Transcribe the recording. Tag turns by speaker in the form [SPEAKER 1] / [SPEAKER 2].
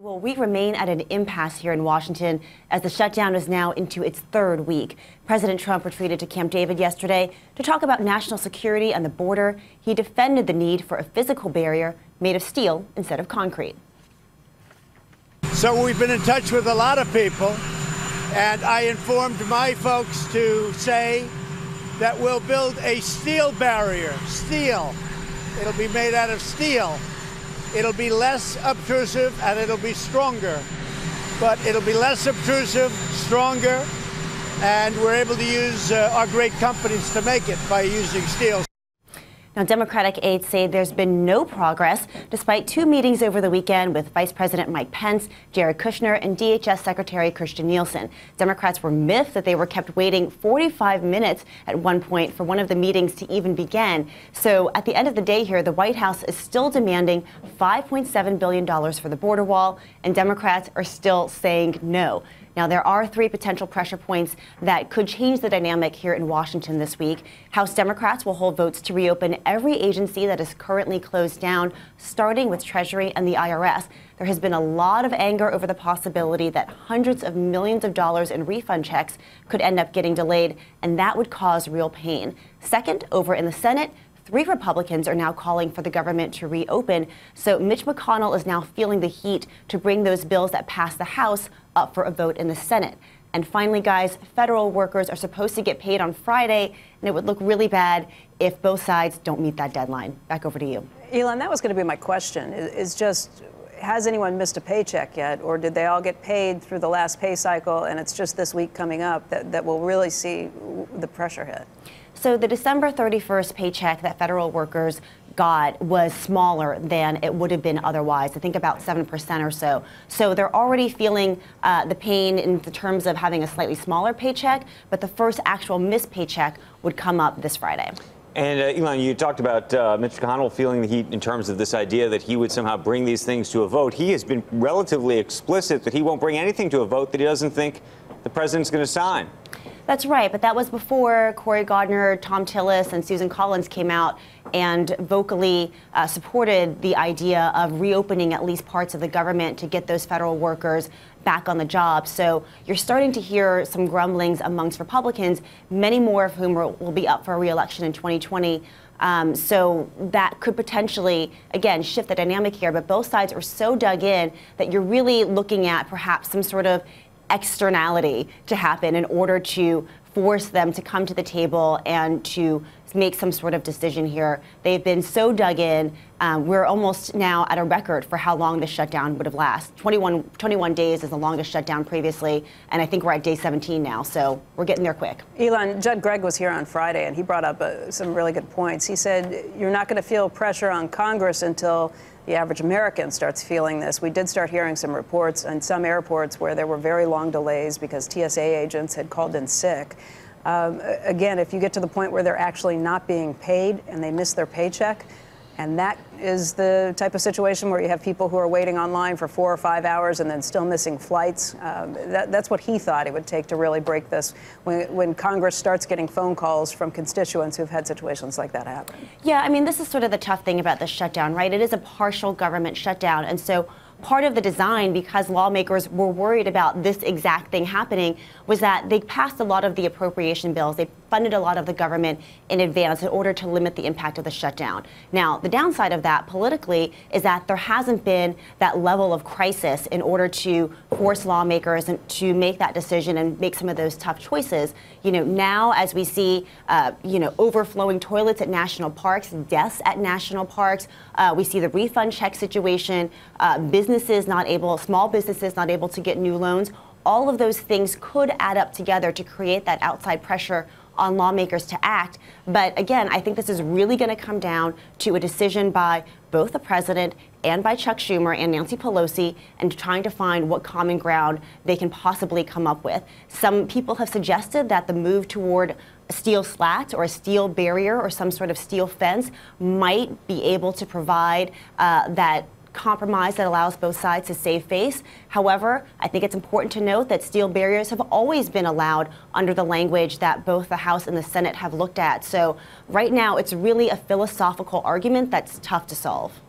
[SPEAKER 1] Well, we remain at an impasse here in Washington as the shutdown is now into its third week. President Trump retreated to Camp David yesterday to talk about national security and the border. He defended the need for a physical barrier made of steel instead of concrete.
[SPEAKER 2] So we've been in touch with a lot of people, and I informed my folks to say that we'll build a steel barrier. Steel. It'll be made out of steel. It'll be less obtrusive and it'll be stronger. But it'll be less obtrusive, stronger, and we're able to use our great companies to make it by using steel.
[SPEAKER 1] Now, Democratic aides say there's been no progress despite two meetings over the weekend with Vice President Mike Pence, Jared Kushner, and DHS Secretary Christian Nielsen. Democrats were miffed that they were kept waiting 45 minutes at one point for one of the meetings to even begin. So at the end of the day here, the White House is still demanding $5.7 billion for the border wall, and Democrats are still saying no. Now, there are three potential pressure points that could change the dynamic here in Washington this week. House Democrats will hold votes to reopen every agency that is currently closed down, starting with Treasury and the IRS. There has been a lot of anger over the possibility that hundreds of millions of dollars in refund checks could end up getting delayed, and that would cause real pain. Second, over in the Senate, three Republicans are now calling for the government to reopen, so Mitch McConnell is now feeling the heat to bring those bills that passed the House up for a vote in the Senate. And finally, guys, federal workers are supposed to get paid on Friday, and it would look really bad if both sides don't meet that deadline. Back over to you.
[SPEAKER 3] Ylan, that was going to be my question, is just, has anyone missed a paycheck yet, or did they all get paid through the last pay cycle, and it's just this week coming up that we'll really see the pressure hit?
[SPEAKER 1] So the December 31st paycheck that federal workers got was smaller than it would have been otherwise. I think about 7% or so. So they're already feeling the pain in the terms of having a slightly smaller paycheck, but the first actual missed paycheck would come up this Friday.
[SPEAKER 4] And Ylan, you talked about Mitch McConnell feeling the heat in terms of this idea that he would somehow bring these things to a vote. He has been relatively explicit that he won't bring anything to a vote that he doesn't think the president's going to sign.
[SPEAKER 1] That's right, but that was before Cory Gardner, Tom Tillis, and Susan Collins came out and vocally supported the idea of reopening at least parts of the government to get those federal workers back on the job. So you're starting to hear some grumblings amongst Republicans, many more of whom will be up for re-election in 2020. So that could potentially, again, shift the dynamic here. But both sides are so dug in that you're really looking at perhaps some sort of externality to happen in order to force them to come to the table and to make some sort of decision here. They've been so dug in. We're almost now at a record for how long the shutdown would have lasted. 21 days is the longest shutdown previously, and I think we're at day 17 now, so we're getting there quick.
[SPEAKER 3] Ylan, Judd Gregg was here on Friday, and he brought up some really good points. He said you're not going to feel pressure on Congress until the average American starts feeling this. We did start hearing some reports in some airports where there were very long delays because TSA agents had called in sick. Again, if you get to the point where they're actually not being paid and they miss their paycheck, and that is the type of situation where you have people who are waiting online for 4 or 5 hours and then still missing flights. That's what he thought it would take to really break this when Congress starts getting phone calls from constituents who've had situations like that happen.
[SPEAKER 1] Yeah, I mean, this is sort of the tough thing about this shutdown, right? It is a partial government shutdown. And so part of the design, because lawmakers were worried about this exact thing happening, was that they passed a lot of the appropriation bills. They funded a lot of the government in advance in order to limit the impact of the shutdown. Now, the downside of that politically is that there hasn't been that level of crisis in order to force lawmakers to make that decision and make some of those tough choices. You know, now as we see, overflowing toilets at national parks, deaths at national parks, we see the refund check situation, small businesses not able to get new loans. All of those things could add up together to create that outside pressure on lawmakers to act. But again, I think this is really going to come down to a decision by both the president and by Chuck Schumer and Nancy Pelosi, and trying to find what common ground they can possibly come up with. Some people have suggested that the move toward a steel slat or a steel barrier or some sort of steel fence might be able to provide that compromise that allows both sides to save face. However, I think it's important to note that steel barriers have always been allowed under the language that both the House and the Senate have looked at. So right now, it's really a philosophical argument that's tough to solve.